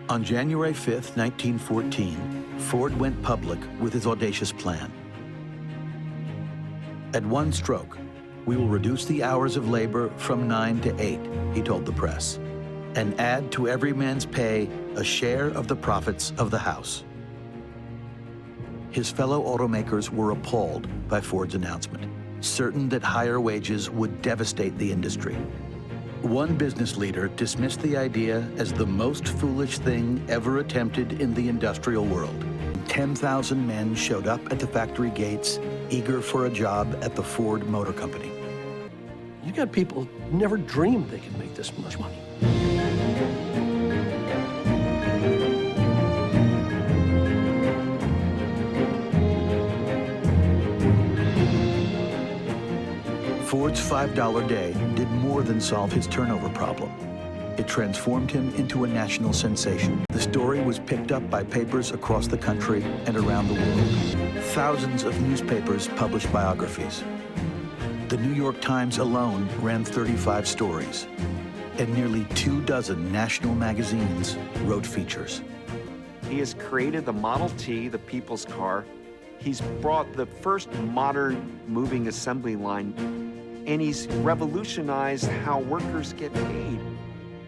On January 5th, 1914, Ford went public with his audacious plan. At one stroke, we will reduce the hours of labor from 9 to 8, he told the press, and add to every man's pay a share of the profits of the house. His fellow automakers were appalled by Ford's announcement, certain that higher wages would devastate the industry. One business leader dismissed the idea as the most foolish thing ever attempted in the industrial world. 10,000 men showed up at the factory gates, eager for a job at the Ford Motor Company. You got people who never dreamed they could make this much money. Ford's $5 day did more than solve his turnover problem. It transformed him into a national sensation. The story was picked up by papers across the country and around the world. Thousands of newspapers published biographies. The New York Times alone ran 35 stories, and nearly 24 national magazines wrote features. He has created the Model T, the people's car. He's brought the first modern moving assembly line, and he's revolutionized how workers get paid.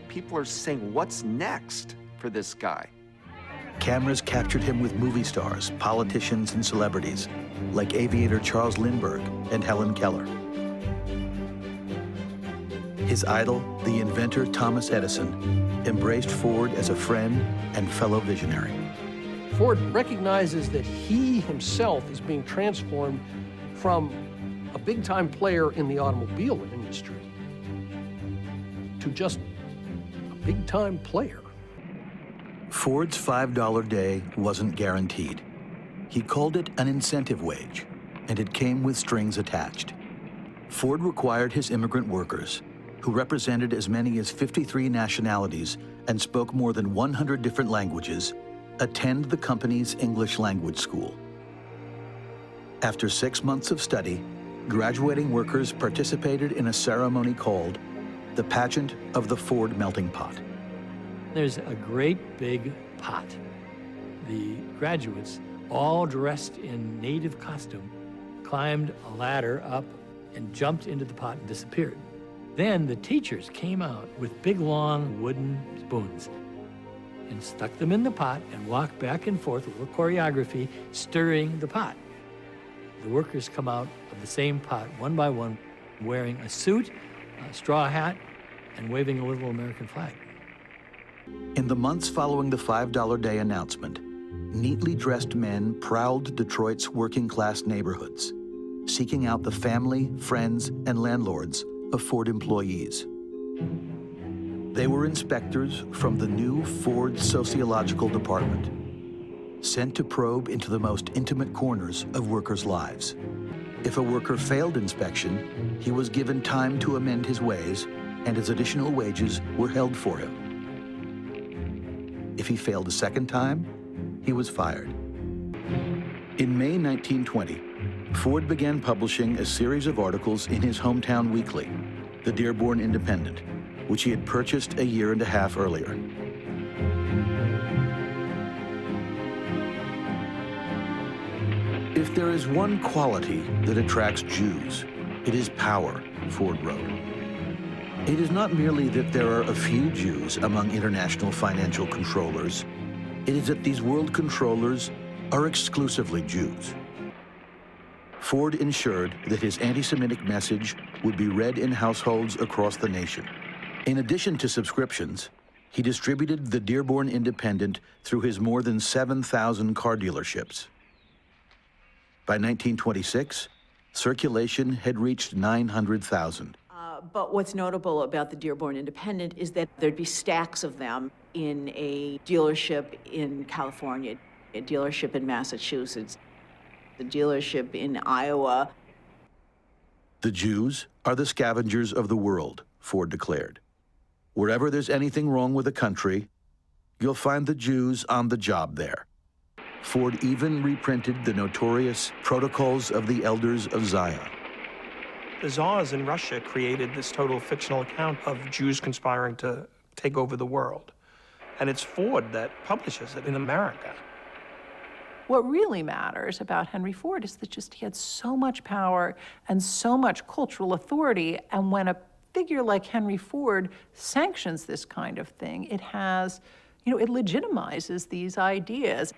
People are saying, what's next for this guy? Cameras captured him with movie stars, politicians, and celebrities, like aviator Charles Lindbergh and Helen Keller. His idol, the inventor Thomas Edison, embraced Ford as a friend and fellow visionary. Ford recognizes that he himself is being transformed from a big-time player in the automobile industry to just a big-time player. Ford's $5 day wasn't guaranteed. He called it an incentive wage, and it came with strings attached. Ford required his immigrant workers, who represented as many as 53 nationalities and spoke more than 100 different languages, attend the company's English language school. After 6 months of study, graduating workers participated in a ceremony called the Pageant of the Ford Melting Pot. There's a great big pot. The graduates, all dressed in native costume, climbed a ladder up and jumped into the pot and disappeared. Then the teachers came out with big, long wooden spoons and stuck them in the pot and walked back and forth with a choreography, stirring the pot. The workers come out of the same pot, one by one, wearing a suit, a straw hat, and waving a little American flag. In the months following the $5 day announcement, neatly dressed men prowled Detroit's working-class neighborhoods, seeking out the family, friends, and landlords of Ford employees. They were inspectors from the new Ford Sociological Department, sent to probe into the most intimate corners of workers' lives. If a worker failed inspection, he was given time to amend his ways, and his additional wages were held for him. If he failed a second time, he was fired. In May 1920, Ford began publishing a series of articles in his hometown weekly, the Dearborn Independent, which he had purchased a year and a half earlier. If there is one quality that attracts Jews, it is power, Ford wrote. It is not merely that there are a few Jews among international financial controllers, it is that these world controllers are exclusively Jews. Ford ensured that his anti-Semitic message would be read in households across the nation. In addition to subscriptions, he distributed the Dearborn Independent through his more than 7,000 car dealerships. By 1926, circulation had reached 900,000. But what's notable about the Dearborn Independent is that there'd be stacks of them in a dealership in California, a dealership in Massachusetts, the dealership in Iowa. The Jews are the scavengers of the world, Ford declared. Wherever there's anything wrong with a country, you'll find the Jews on the job there. Ford even reprinted the notorious Protocols of the Elders of Zion. The Tsars in Russia created this total fictional account of Jews conspiring to take over the world. and it's Ford that publishes it in America. What really matters about Henry Ford is that just he had so much power and so much cultural authority, and when a figure like Henry Ford sanctions this kind of thing, it has, it legitimizes these ideas.